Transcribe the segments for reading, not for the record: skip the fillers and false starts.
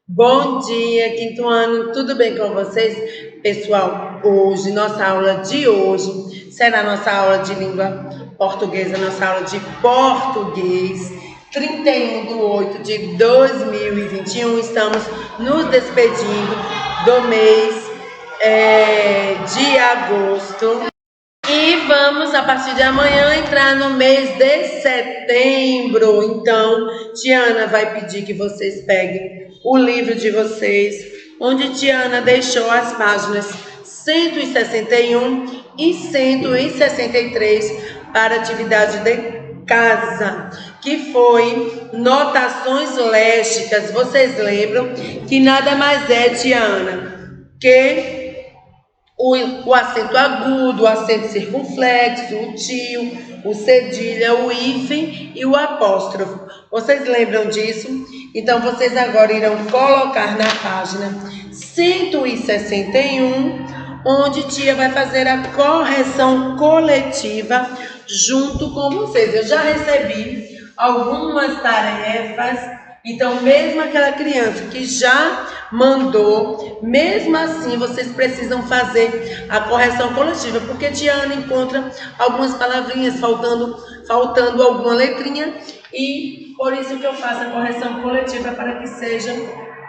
Bom dia, quinto ano, tudo bem com vocês? Pessoal, hoje, nossa aula de hoje será nossa aula de língua portuguesa, nossa aula de português, 31/8/2021. Estamos nos despedindo do mês de agosto. E vamos, a partir de amanhã, entrar no mês de setembro. Então, Tiana vai pedir que vocês peguem o livro de vocês, onde Tiana deixou as páginas 161 e 163 para atividade de casa, que foi notações lésticas. Vocês lembram que nada mais é, Tiana, que o acento agudo, o acento circunflexo, o tio, o cedilha, o hífen e o apóstrofo. Vocês lembram disso? Então, vocês agora irão colocar na página 161, onde tia vai fazer a correção coletiva junto com vocês. Eu já recebi algumas tarefas. Então, mesmo aquela criança que já mandou, mesmo assim vocês precisam fazer a correção coletiva, porque Tiana encontra algumas palavrinhas faltando alguma letrinha, e por isso que eu faço a correção coletiva para que seja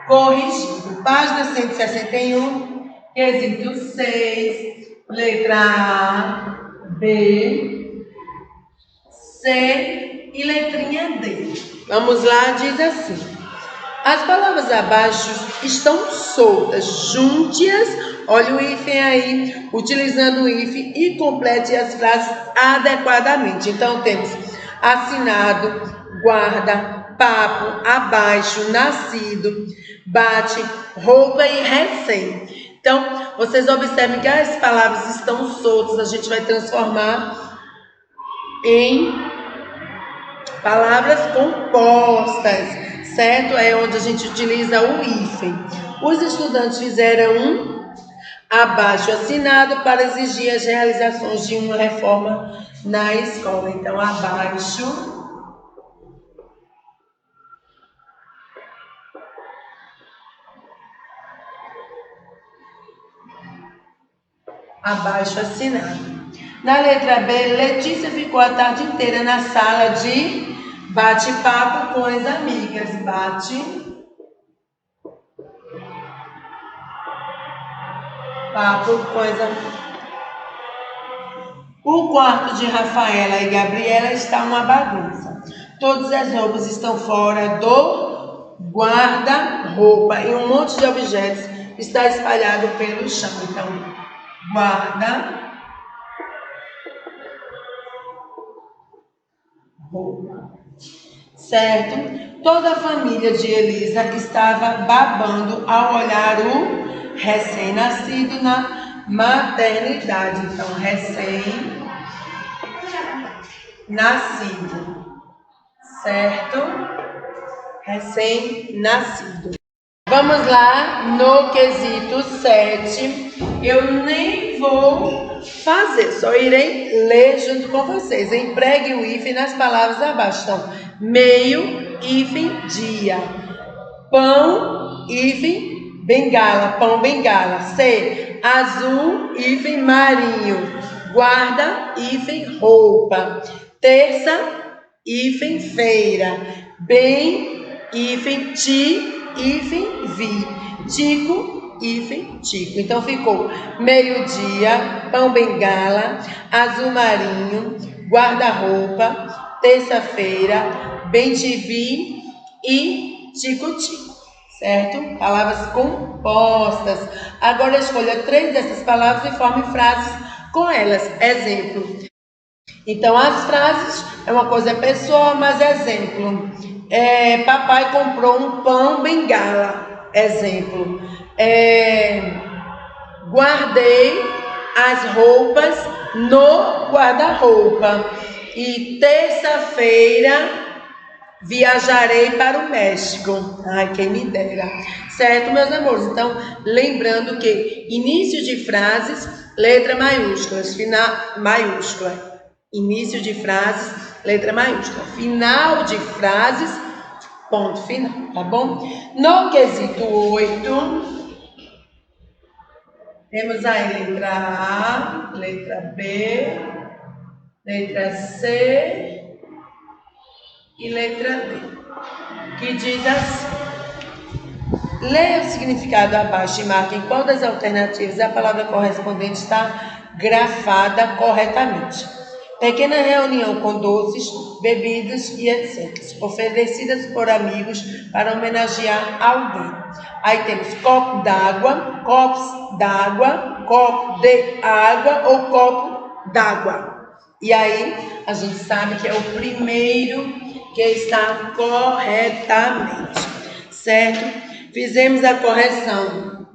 corrigido. Página 161, quesito 6, letra A, B, C e letrinha D. Vamos lá, diz assim: as palavras abaixo estão soltas, junte-as, olha o hífen aí, utilizando o hífen e complete as frases adequadamente. Então, temos assinado, guarda, papo, abaixo, nascido, bate, roupa e recém. Então, vocês observem que as palavras estão soltas, a gente vai transformar em palavras compostas, certo? É onde a gente utiliza o hífen. Os estudantes fizeram um abaixo assinado para exigir as realizações de uma reforma na escola. Então, abaixo assinado. Na letra B, Letícia ficou a tarde inteira na sala de bate-papo com as amigas. Bate-papo com as amigas. O quarto de Rafaela e Gabriela está uma bagunça. Todas as roupas estão fora do guarda-roupa e um monte de objetos está espalhado pelo chão. Então, guarda-roupa. Certo? Toda a família de Elisa estava babando ao olhar o recém-nascido na maternidade. Então, recém-nascido. Certo? Recém-nascido. Vamos lá no quesito 7. Eu nem vou fazer, só irei ler junto com vocês. Empregue o hífen nas palavras abaixo. Então, meio, hífen, dia. Pão, hífen, bengala, pão, bengala. C, azul, hífen, marinho. Guarda, hífen, roupa. Terça, hífen, feira. Bem, hífen, ti, hífen, vi. Tico, hífen, tico. Então, ficou meio-dia, pão, bengala, azul marinho, guarda-roupa, terça-feira, bem te vi e tico-tico. Certo? Palavras compostas. Agora escolha 3 dessas palavras e forme frases com elas. Exemplo. Então, as frases é uma coisa pessoal, mas exemplo. Papai comprou um pão bengala. Exemplo. Guardei as roupas no guarda-roupa. E terça-feira viajarei para o México. Ai, quem me dera. Certo, meus amores? Então, lembrando que início de frases, letra maiúscula. Final, maiúscula. Início de frases, letra maiúscula. Final de frases, Ponto final, tá bom? No quesito 8, temos aí letra A, letra B, letra C e letra D, que diz assim: leia o significado abaixo e marque em qual das alternativas a palavra correspondente está grafada corretamente. Pequena reunião com doces, bebidas e etc. Oferecidas por amigos para homenagear alguém. Aí temos copo d'água, copos d'água, copo de água ou copo d'água. E aí a gente sabe que é o primeiro que está corretamente, certo? Fizemos a correção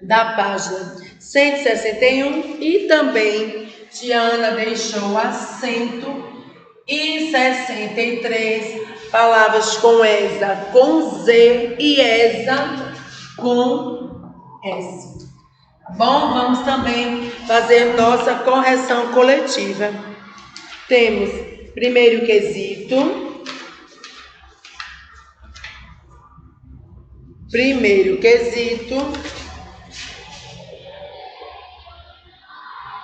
da página 161 e também Tiana deixou a 163 palavras com ESA com Z e ESA com S. Bom, vamos também fazer nossa correção coletiva. Temos primeiro quesito. Primeiro quesito,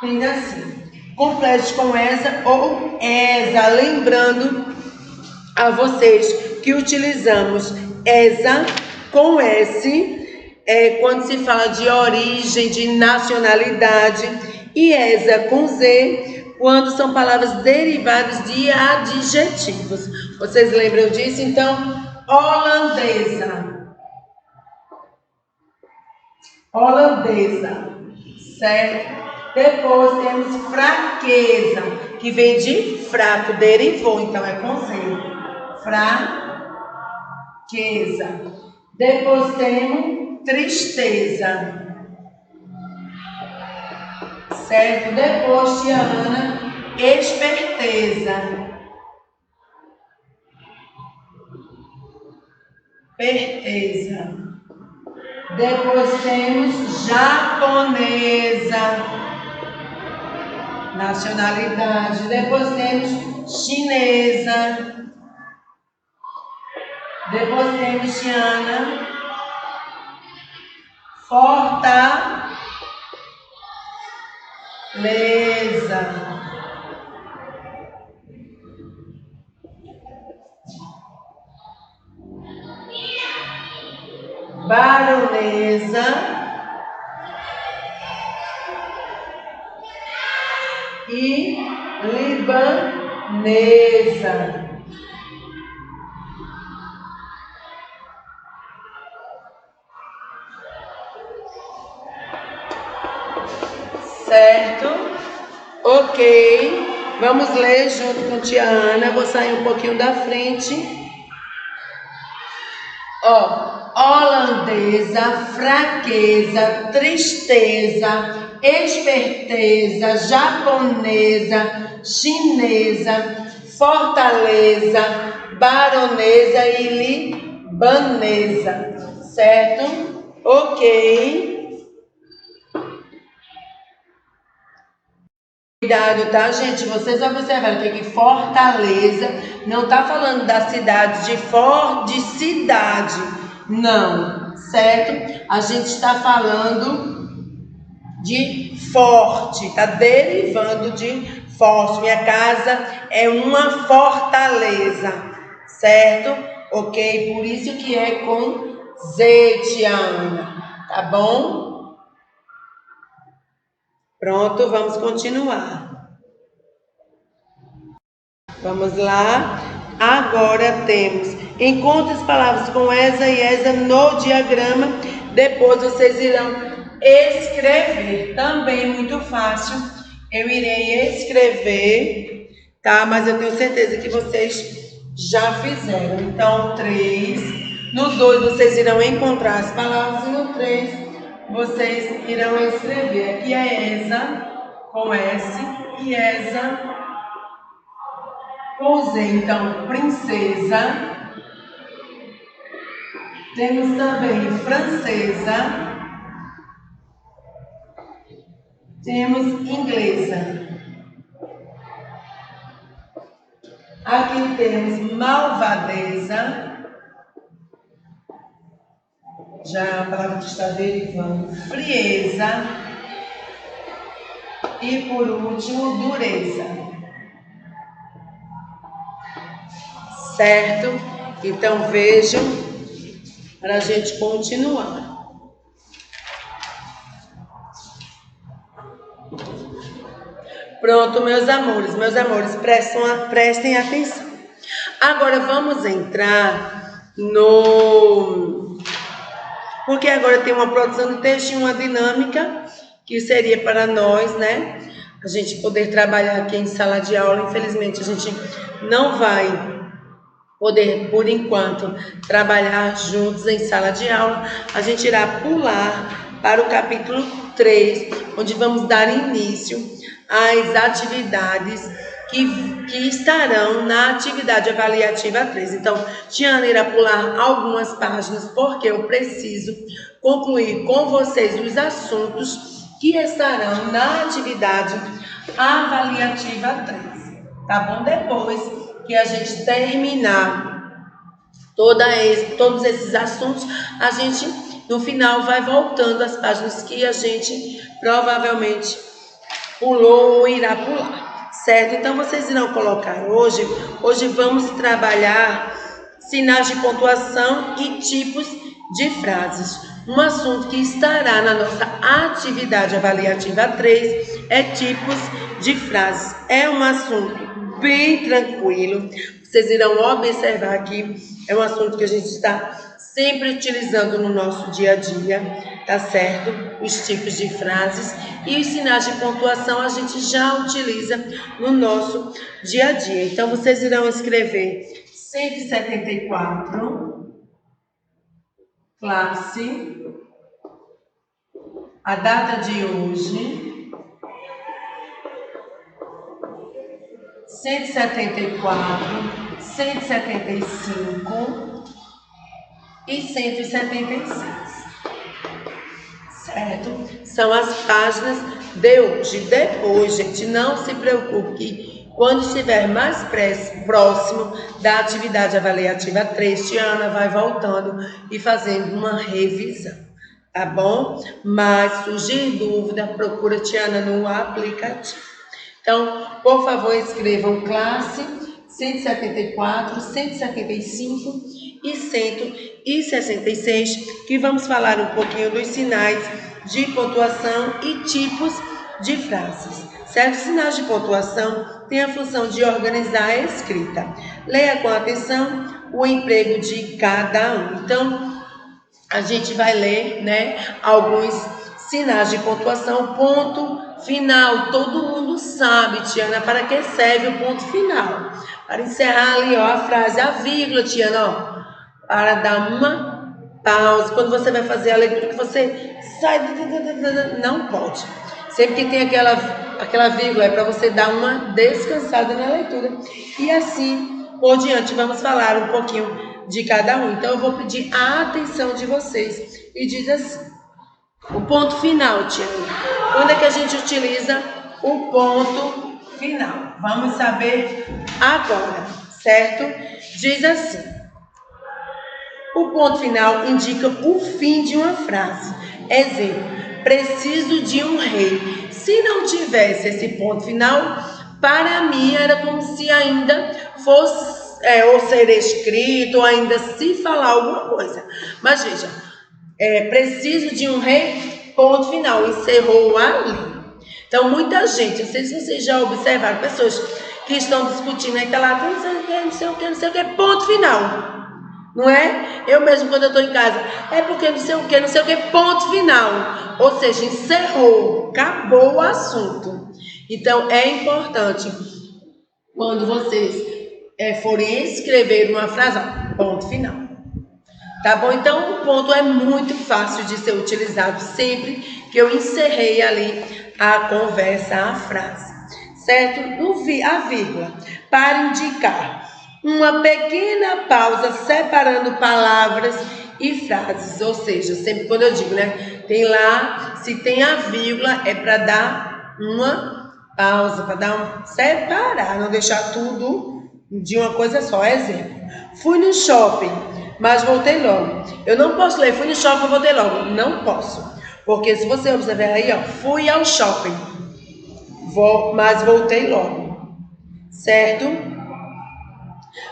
tem assim: complete com ESA ou ESA. Lembrando a vocês que utilizamos ESA com S quando se fala de origem, de nacionalidade, e ESA com Z quando são palavras derivadas de adjetivos. Vocês lembram disso? Então, holandesa. Holandesa, certo? Depois temos fraqueza, que vem de fraco, derivou, então é com Z. Fraqueza. Depois temos tristeza, certo? Depois, Tiana, esperteza. Perteza. Depois temos japonesa, nacionalidade. Depois temos chinesa. Depois temos Tiana, fortaleza. Baronesa e libanesa. Certo? Ok. Vamos ler junto com tia Ana. Vou sair um pouquinho da frente. Holandesa, fraqueza, tristeza, esperteza, japonesa, chinesa, fortaleza, baronesa e libanesa, certo? Ok. Cuidado, tá, gente? Vocês observaram que Fortaleza não tá falando da cidade de cidade, não, certo? A gente está falando de forte, tá derivando de forte. Minha casa é uma fortaleza, certo? Ok? Por isso que é com Z, tia Ana, tá bom? Pronto, vamos continuar. Vamos lá. Agora temos: encontre as palavras com ESA e ESA no diagrama. Depois vocês irão escrever. Também muito fácil. Eu irei escrever, tá? Mas eu tenho certeza que vocês já fizeram. Então, 3. No 2 vocês irão encontrar as palavras. E no 3 vocês irão escrever. Aqui é ESA com S e ESA com Z. Então, princesa. Temos também francesa. Temos inglesa. Aqui temos malvadeza. já a palavra que está derivando, frieza. E por último, dureza. Certo? Então vejam, para a gente continuar. Pronto, meus amores, prestem atenção. Agora vamos entrar no... Porque agora tem uma produção de texto e uma dinâmica, que seria para nós, né? A gente poder trabalhar aqui em sala de aula. Infelizmente, a gente não vai poder, por enquanto, trabalhar juntos em sala de aula. A gente irá pular para o capítulo 3, onde vamos dar início às atividades que estarão na atividade avaliativa 3. Então, Tiana irá pular algumas páginas, porque eu preciso concluir com vocês os assuntos que estarão na atividade avaliativa 3. Tá bom? Depois que a gente terminar todos esses assuntos, a gente, no final, vai voltando às páginas que a gente provavelmente pulou ou irá pular, certo? Então, vocês irão colocar hoje vamos trabalhar sinais de pontuação e tipos de frases. Um assunto que estará na nossa atividade avaliativa 3 é tipos de frases. É um assunto bem tranquilo. Vocês irão observar que é um assunto que a gente está sempre utilizando no nosso dia a dia, tá certo? Os tipos de frases e os sinais de pontuação a gente já utiliza no nosso dia a dia. Então, vocês irão escrever 174, classe, a data de hoje, 174, 175 e 176, certo? São as páginas de hoje. Depois, gente, não se preocupe que quando estiver mais próximo da atividade avaliativa 3, Tiana vai voltando e fazendo uma revisão, tá bom? Mas surgir dúvida, procura Tiana no aplicativo. Então, por favor, escrevam classe 174, 175 e 166, que vamos falar um pouquinho dos sinais de pontuação e tipos de frases. Certo? Sinais de pontuação têm a função de organizar a escrita. Leia com atenção o emprego de cada um. Então, a gente vai ler, né, alguns sinais de pontuação. Ponto final, todo mundo sabe, Tiana, para que serve o ponto final? Para encerrar ali, ó, a frase. A vírgula, Tiana, ó, para dar uma pausa. Quando você vai fazer a leitura, que você sai, não pode. Sempre que tem aquela vírgula, é para você dar uma descansada na leitura. E assim por diante, vamos falar um pouquinho de cada um. Então, eu vou pedir a atenção de vocês. E diz assim, o ponto final, Tiana. Quando é que a gente utiliza o ponto final? Vamos saber agora, certo? Diz assim, o ponto final indica o fim de uma frase. Exemplo, preciso de um rei. Se não tivesse esse ponto final, para mim era como se ainda fosse ou ser escrito, ou ainda se falar alguma coisa. Mas veja, preciso de um rei, ponto final, encerrou ali. Então, muita gente, não sei se vocês já observaram, pessoas que estão discutindo, aí tá lá, não sei o que, ponto final. Não é? Eu mesmo, quando eu estou em casa, é porque não sei o que, ponto final. Ou seja, encerrou, acabou o assunto. Então, é importante, quando vocês forem escrever uma frase, ponto final. Tá bom? Então, o ponto é muito fácil de ser utilizado sempre que eu encerrei ali a conversa, a frase. Certo? A vírgula, para indicar uma pequena pausa separando palavras e frases, ou seja, sempre quando eu digo, né, tem lá, se tem a vírgula, é para dar uma pausa, para dar separar, não deixar tudo de uma coisa só. Exemplo, fui no shopping, mas voltei logo. Eu não posso ler, fui no shopping e voltei logo. Não posso. Porque se você observar aí, ó, fui ao shopping, mas voltei logo. Certo?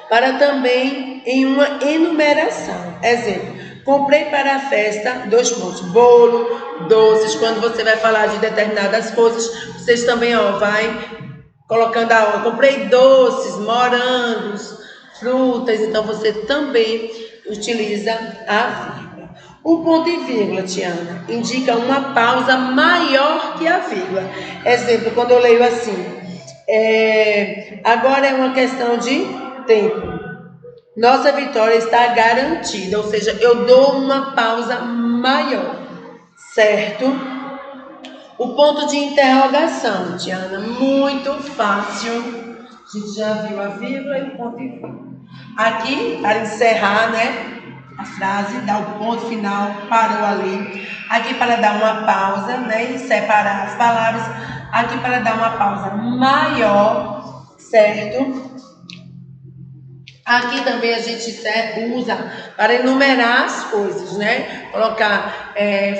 Para também em uma enumeração. Exemplo, comprei para a festa, 2 pontos, bolo, doces. Quando você vai falar de determinadas coisas, vocês também, ó, vai colocando a hora. Comprei doces, morangos, frutas. Então, você também utiliza a vírgula. O ponto e vírgula, Tiana, indica uma pausa maior que a vírgula. Exemplo, quando eu leio assim, agora é uma questão de tempo. Nossa vitória está garantida, ou seja, eu dou uma pausa maior, certo? O ponto de interrogação, Tiana, muito fácil. A gente já viu a vírgula e o ponto e vírgula. Aqui, para encerrar, né, a frase, dar o ponto final, parou ali. Aqui para dar uma pausa, né, e separar as palavras. Aqui para dar uma pausa maior, certo? Aqui também a gente usa para enumerar as coisas, né? Colocar,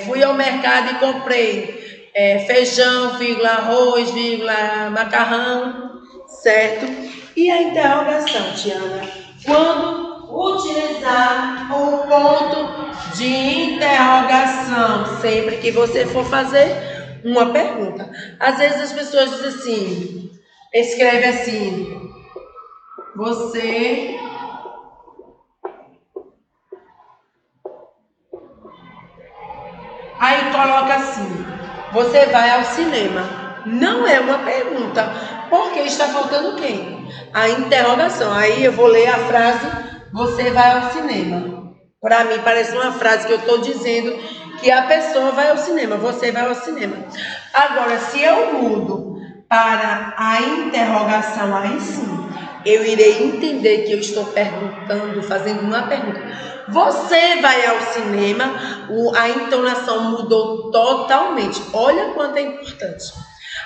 fui ao mercado e comprei feijão, vírgula, arroz, vírgula, macarrão, certo? E a interrogação, Tiana, quando utilizar o ponto de interrogação, sempre que você for fazer uma pergunta. Às vezes as pessoas dizem assim, escreve assim, você aí coloca assim, você vai ao cinema. Não é uma pergunta, porque está faltando quem? A interrogação. Aí eu vou ler a frase, você vai ao cinema. Para mim parece uma frase que eu estou dizendo que a pessoa vai ao cinema, você vai ao cinema. Agora, se eu mudo para a interrogação, aí sim, eu irei entender que eu estou perguntando, fazendo uma pergunta. Você vai ao cinema, a entonação mudou totalmente. Olha quanto é importante.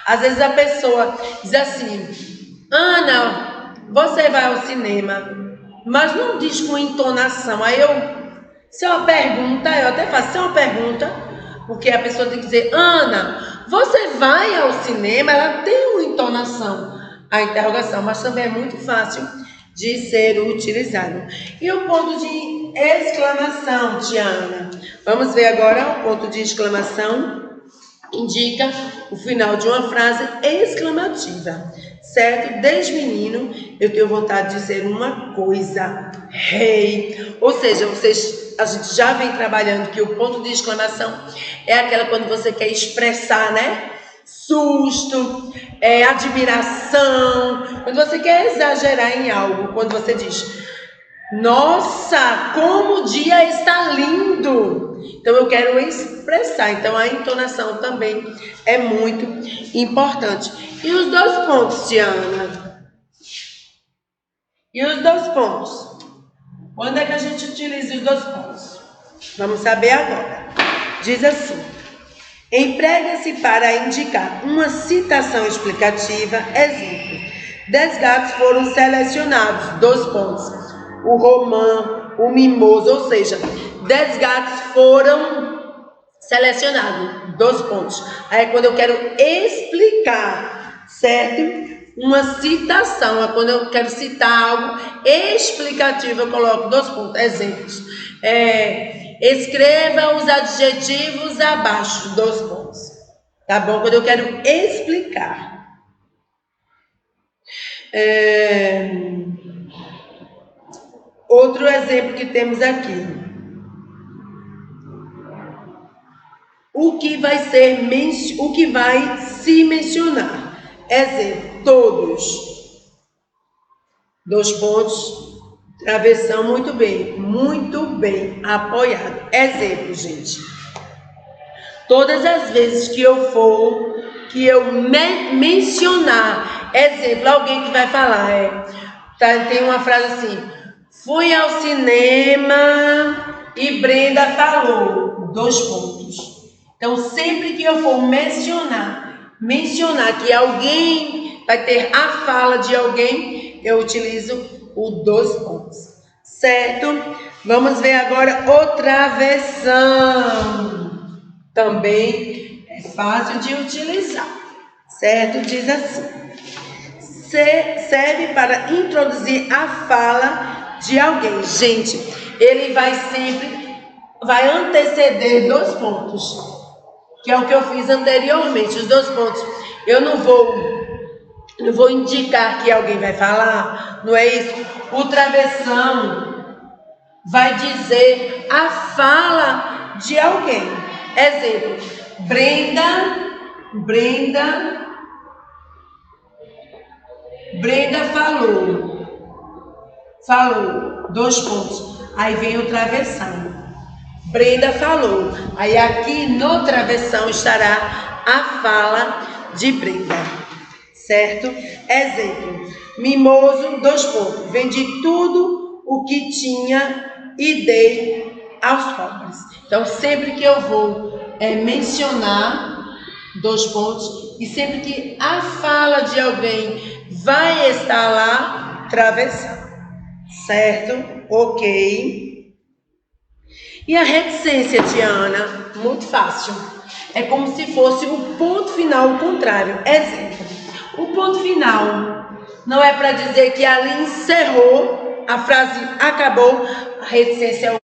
Às vezes a pessoa diz assim, Ana, você vai ao cinema, mas não diz com entonação. Aí se é uma pergunta, eu até faço, se é uma pergunta, porque a pessoa tem que dizer, Ana, você vai ao cinema, ela tem uma entonação, a interrogação, mas também é muito fácil de ser utilizado. E o ponto de exclamação, Tiana? Vamos ver agora o ponto de exclamação. Indica o final de uma frase exclamativa, certo? Desde menino eu tenho vontade de dizer uma coisa, rei. Ou seja, a gente já vem trabalhando que o ponto de exclamação é aquela quando você quer expressar, né? Susto, admiração, quando você quer exagerar em algo, quando você diz, nossa, como o dia está lindo. Então eu quero expressar, então a entonação também é muito importante. E os 2 pontos, Tiana? E os 2 pontos? Quando é que a gente utiliza os 2 pontos? Vamos saber agora. Diz assim, emprega-se para indicar uma citação explicativa, exemplo, 10 gatos foram selecionados, 2 pontos, o romã, o mimoso, ou seja, 10 gatos foram selecionados, 2 pontos. Aí quando eu quero explicar, certo? Uma citação, é quando eu quero citar algo explicativo, eu coloco 2 pontos, exemplos. Escreva os adjetivos abaixo, 2 pontos. Tá bom? Quando eu quero explicar. Outro exemplo que temos aqui. O que vai se mencionar? Exemplo, todos. 2 pontos. Travessão, muito bem apoiado. Exemplo, gente. Todas as vezes que eu mencionar, exemplo, alguém que vai falar, tem uma frase assim, fui ao cinema e Brenda falou, 2 pontos. Então, sempre que eu for mencionar que alguém vai ter a fala de alguém, eu utilizo o 2 pontos, certo? Vamos ver agora outra versão. Também é fácil de utilizar, certo? Diz assim: serve para introduzir a fala de alguém. Gente, ele vai anteceder 2 pontos, que é o que eu fiz anteriormente. Os 2 pontos, eu não vou indicar que alguém vai falar, não é isso? O travessão vai dizer a fala de alguém. Exemplo: Brenda falou, 2 pontos. Aí vem o travessão. Brenda falou. Aí aqui no travessão estará a fala de Brenda, certo? Exemplo: Mimoso, 2 pontos. Vendi tudo o que tinha e dei aos pobres. Então, sempre que eu vou mencionar 2 pontos, e sempre que a fala de alguém vai estar lá, travessão, certo? Ok. E a reticência, Diana? Muito fácil. É como se fosse o ponto final, o contrário. Exemplo: o ponto final não é para dizer que ali encerrou, a frase acabou. A reticência é o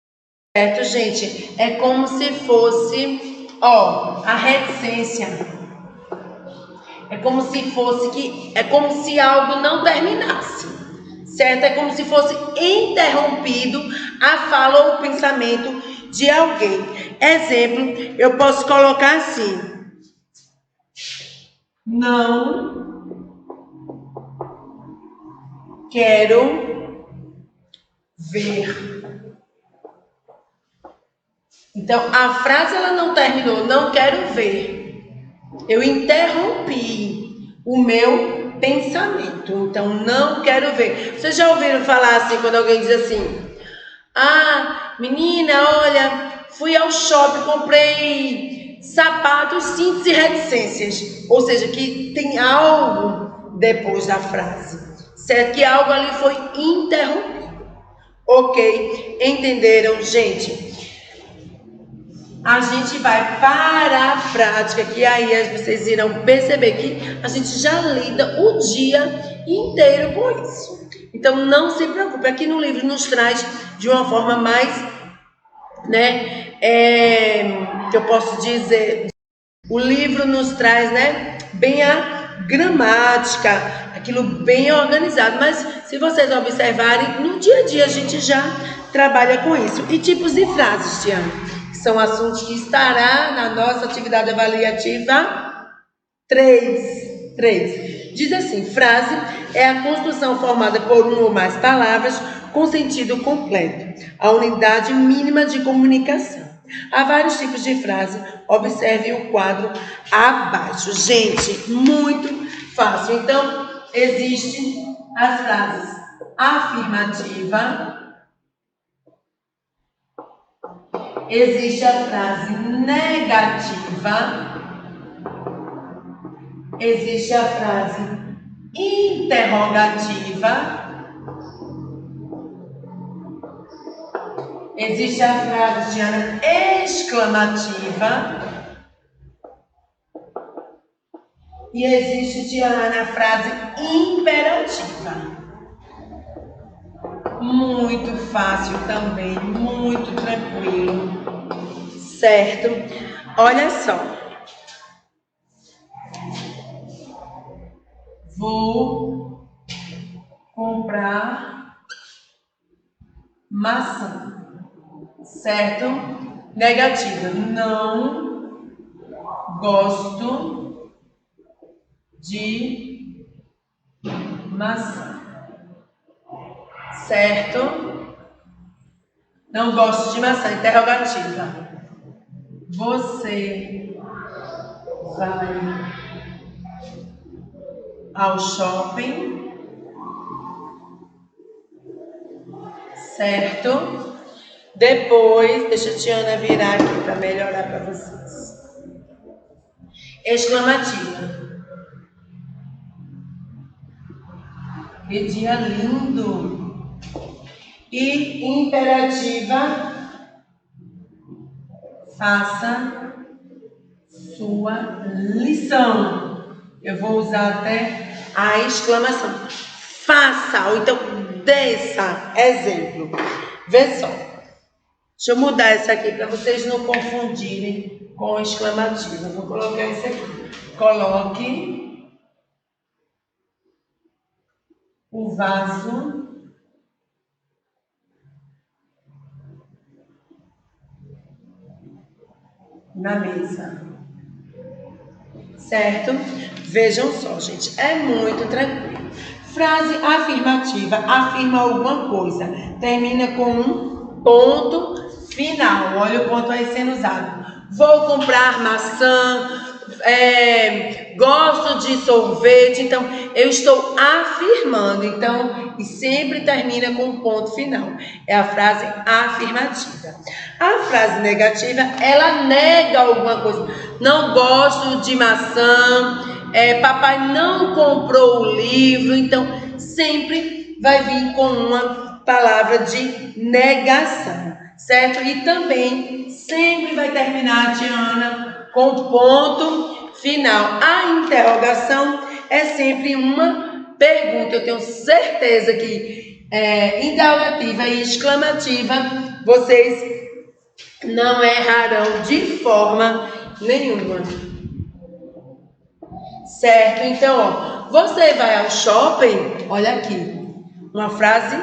certo, gente. É como se fosse, a reticência é como se algo não terminasse, certo? É como se fosse interrompido a fala ou o pensamento de alguém. Exemplo, eu posso colocar assim: não quero ver. Então, a frase ela não terminou, não quero ver. Eu interrompi o meu pensamento. Então, não quero ver. Vocês já ouviram falar assim, quando alguém diz assim: menina, olha, fui ao shopping, comprei sapatos, cintos e reticências. Ou seja, que tem algo depois da frase, certo? Que algo ali foi interrompido. Ok? Entenderam, gente? A gente vai para a prática, que aí vocês irão perceber que a gente já lida o dia inteiro com isso. Então, não se preocupe. Aqui no livro nos traz de uma forma mais, que eu posso dizer, o livro nos traz, bem a gramática, aquilo bem organizado. Mas, se vocês observarem, no dia a dia a gente já trabalha com isso. E tipos de frases, Tiana? São assuntos que estará na nossa atividade avaliativa 3. Diz assim: frase é a construção formada por uma ou mais palavras com sentido completo, a unidade mínima de comunicação. Há vários tipos de frase, observe o quadro abaixo. Gente, muito fácil. Então, existem as frases afirmativa, existe a frase negativa, existe a frase interrogativa, existe a frase, Diana, exclamativa, e existe, Diana, a frase imperativa. Muito fácil também, muito tranquilo, certo? Olha só. Vou comprar maçã, certo? Negativa: não gosto de maçã, certo? Não gosto de maçã. Interrogativa: você vai ao shopping, certo? Depois, deixa a Tiana virar aqui para melhorar para vocês. Exclamativa: que dia lindo! E imperativa, faça sua lição. Eu vou usar até a exclamação. Faça, ou então desça. Exemplo. Vê só. Deixa eu mudar essa aqui para vocês não confundirem com exclamativa. Vou colocar isso aqui. Coloque o vaso na mesa. Certo? Vejam só, gente. É muito tranquilo. Frase afirmativa. Afirma alguma coisa. Termina com um ponto final. Olha o ponto aí sendo usado. Vou comprar maçã. Gosto de sorvete. Então, eu estou afirmando. Então, e sempre termina com um ponto final. É a frase afirmativa. A frase negativa, ela nega alguma coisa. Não gosto de maçã. Papai não comprou o livro. Então, sempre vai vir com uma palavra de negação, certo? E também sempre vai terminar, Diana, com ponto final. A interrogação é sempre uma pergunta. Eu tenho certeza que interrogativa e exclamativa vocês não errarão de forma nenhuma. Certo? Então, ó, você vai ao shopping, olha aqui, uma frase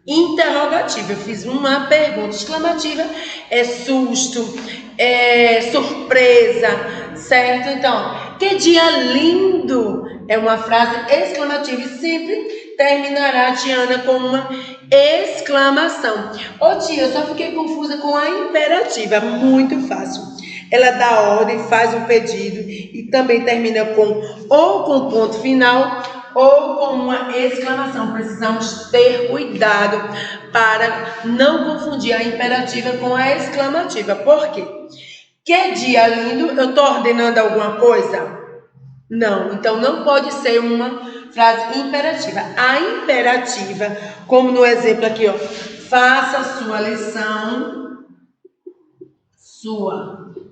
interrogativa. Eu fiz uma pergunta. Exclamativa é susto, é surpresa, certo? Então, que dia lindo é uma frase exclamativa e sempre terminará, Diana, com uma exclamação. Ô tia, eu só fiquei confusa com a imperativa. Muito fácil. Ela dá ordem, faz um pedido e também termina com ou com ponto final ou com uma exclamação. Precisamos ter cuidado para não confundir a imperativa com a exclamativa. Por quê? Que dia lindo, eu estou ordenando alguma coisa? Não, então não pode ser uma frase imperativa. A imperativa, como no exemplo aqui, ó, faça sua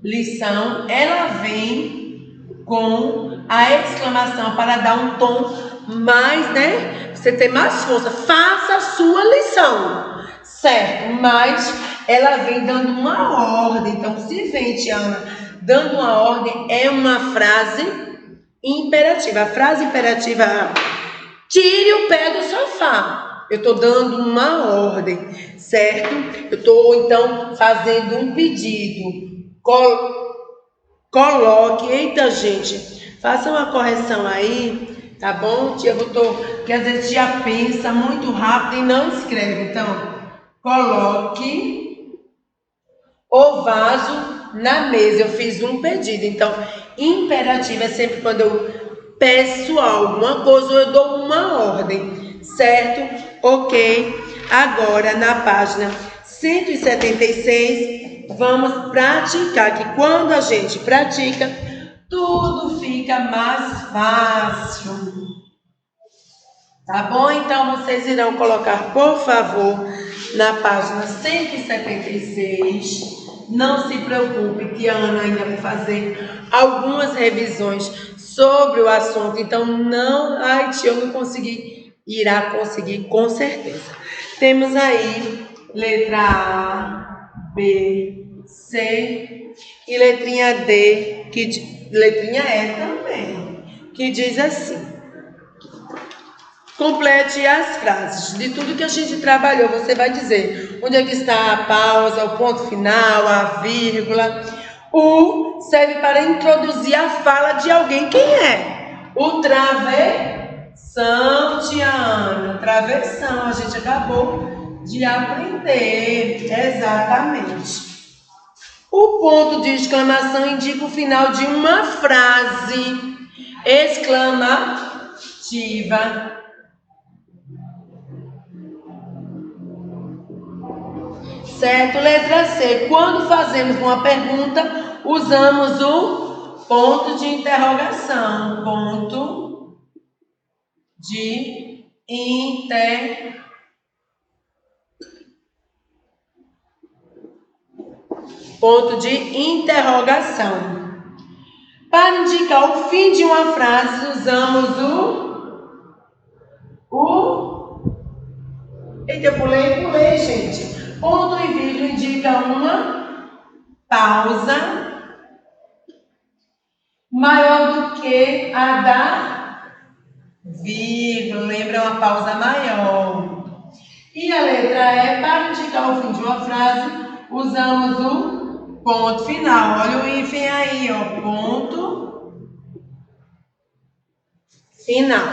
lição, ela vem com a exclamação para dar um tom mais, né? Você ter mais força. Faça a sua lição, certo? Mas ela vem dando uma ordem. Então, se vem, Tiana, dando uma ordem, é uma frase imperativa. A frase imperativa é: tire o pé do sofá. Eu estou dando uma ordem, certo? Eu estou, então, fazendo um pedido. Coloque, eita gente, faça uma correção aí, tá bom? Tia, porque às vezes já pensa muito rápido e não escreve. Então, coloque o vaso na mesa. Eu fiz um pedido. Então, imperativo é sempre quando eu peço alguma coisa ou eu dou uma ordem, certo? Ok. Agora, na página 176, vamos praticar, que quando a gente pratica, tudo fica mais fácil. Tá bom? Então, vocês irão colocar, por favor, na página 176. Não se preocupe que a Ana ainda vai fazer algumas revisões sobre o assunto. Então, não... Ai, tia, eu não consegui. Irá conseguir, com certeza. Temos aí letra A, B, C e letrinha D, letrinha E também, que diz assim: complete as frases. De tudo que a gente trabalhou, você vai dizer onde é que está a pausa, o ponto final, a vírgula. O serve para introduzir a fala de alguém. Quem é? O travessão, tia Ana. Travessão, a gente acabou de aprender. Exatamente. O ponto de exclamação indica o final de uma frase exclamativa. Certo? Letra C. Quando fazemos uma pergunta, usamos o ponto de interrogação. Ponto de interrogação. ponto de interrogação. Para indicar o fim de uma frase, usamos Eita, eu pulei, gente. Ponto e vírgula indica uma pausa maior do que a da vírgula. Lembra, uma pausa maior. E a letra E, para indicar o fim de uma frase, usamos o ponto final. Olha o hífen aí, ó. Ponto final.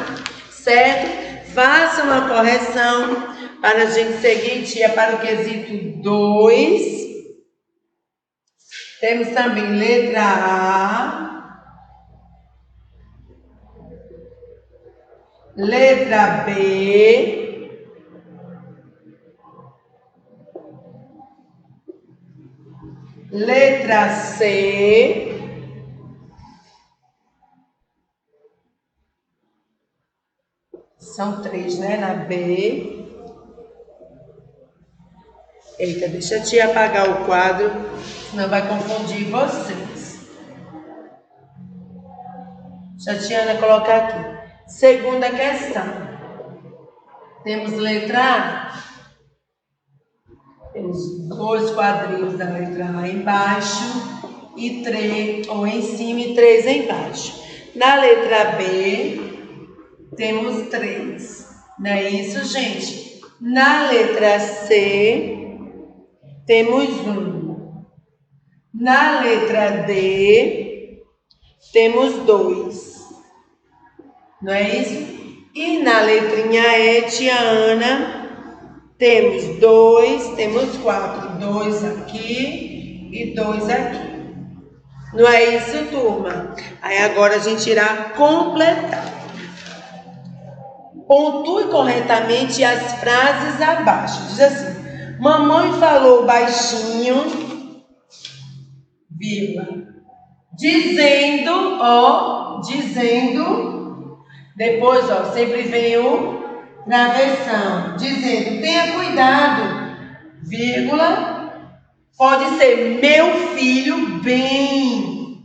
Certo? Faça uma correção para a gente seguir, tia, para o quesito 2. Temos também letra A, letra B, letra C, são 3, né? Na B. Eita, deixa a tia apagar o quadro, senão vai confundir vocês. Deixa a tia Ana colocar aqui. Segunda questão. Temos letra A. Temos 2 quadrinhos da letra A embaixo e 3, ou em cima e 3 embaixo. Na letra B, temos 3. Não é isso, gente? Na letra C, temos 1. Na letra D, temos 2. Não é isso? E na letrinha E, tia Ana, temos 2, temos 4. 2 aqui e 2 aqui. Não é isso, turma? Aí agora a gente irá completar. Pontue corretamente as frases abaixo. Diz assim: mamãe falou baixinho, vírgula, dizendo, depois, sempre vem o travessão, dizendo, tenha cuidado, vírgula, pode ser meu filho bem,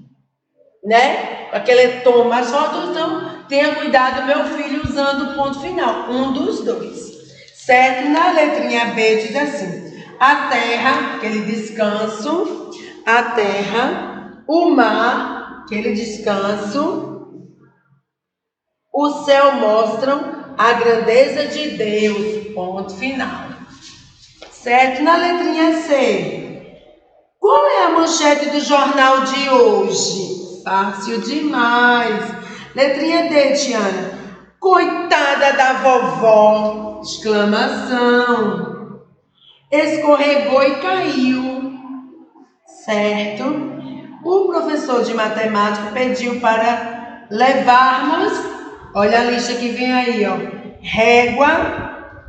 né? Aquele tom mais forte, então, tenha cuidado, meu filho, usando o ponto final, um dos dois. Certo? Na letrinha B diz assim: a terra, aquele descanso, a terra, o mar, aquele descanso, o céu mostram a grandeza de Deus, ponto final. Certo? Na letrinha C, qual é a manchete do jornal de hoje? Fácil demais. Letrinha D, Tiana. Coitada da vovó! Exclamação. Escorregou e caiu. Certo? O professor de matemática pediu para levarmos, olha a lista que vem aí, ó. Régua,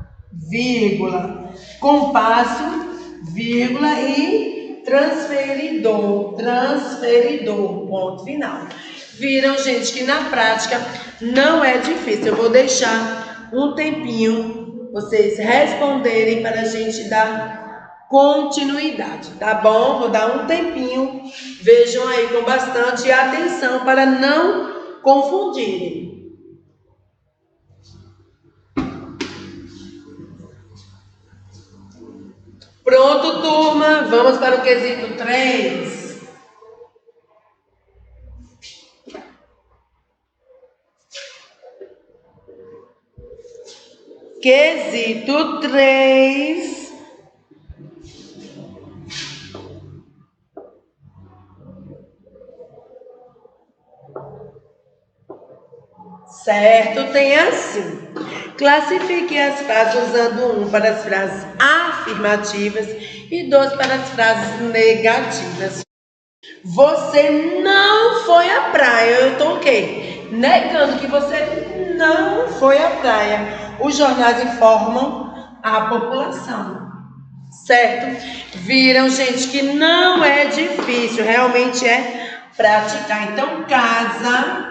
vírgula, compasso, vírgula e transferidor, ponto final. Viram, gente, que na prática não é difícil. Eu vou deixar um tempinho vocês responderem para a gente dar continuidade, tá bom? Vou dar um tempinho. Vejam aí com bastante atenção para não confundirem. Pronto, turma? Vamos para o quesito 3. Quesito 3. Certo? Tem assim. Classifique as frases usando 1 para as frases afirmativas e 2 para as frases negativas. Você não foi à praia. Eu estou o quê? Negando que você não foi à praia. Os jornais informam a população. Certo? Viram, gente, que não é difícil. Realmente é praticar. Então, casa...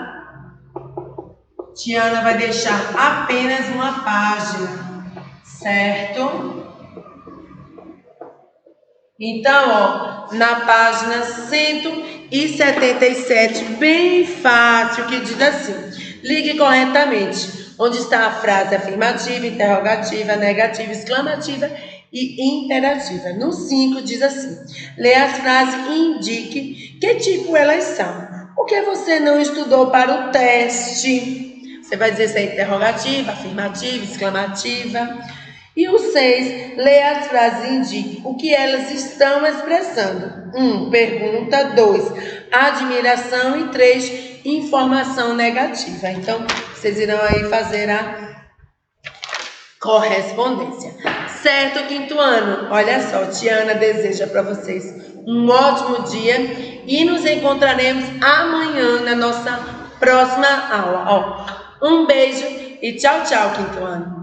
Tiana vai deixar apenas uma página, certo? Então, ó, na página 177, bem fácil, que diz assim: ligue corretamente onde está a frase afirmativa, interrogativa, negativa, exclamativa e interativa. No 5 diz assim: leia as frases e indique que tipo elas são. Por que você não estudou para o teste? Você vai dizer se é interrogativa, afirmativa, exclamativa. E o 6, leia as frases e indique o que elas estão expressando. 1, pergunta. 2, admiração. E 3, informação negativa. Então, vocês irão aí fazer a correspondência. Certo, quinto ano? Olha só, Tiana deseja para vocês um ótimo dia e nos encontraremos amanhã na nossa próxima aula. Ó, um beijo e tchau, tchau, quinto ano.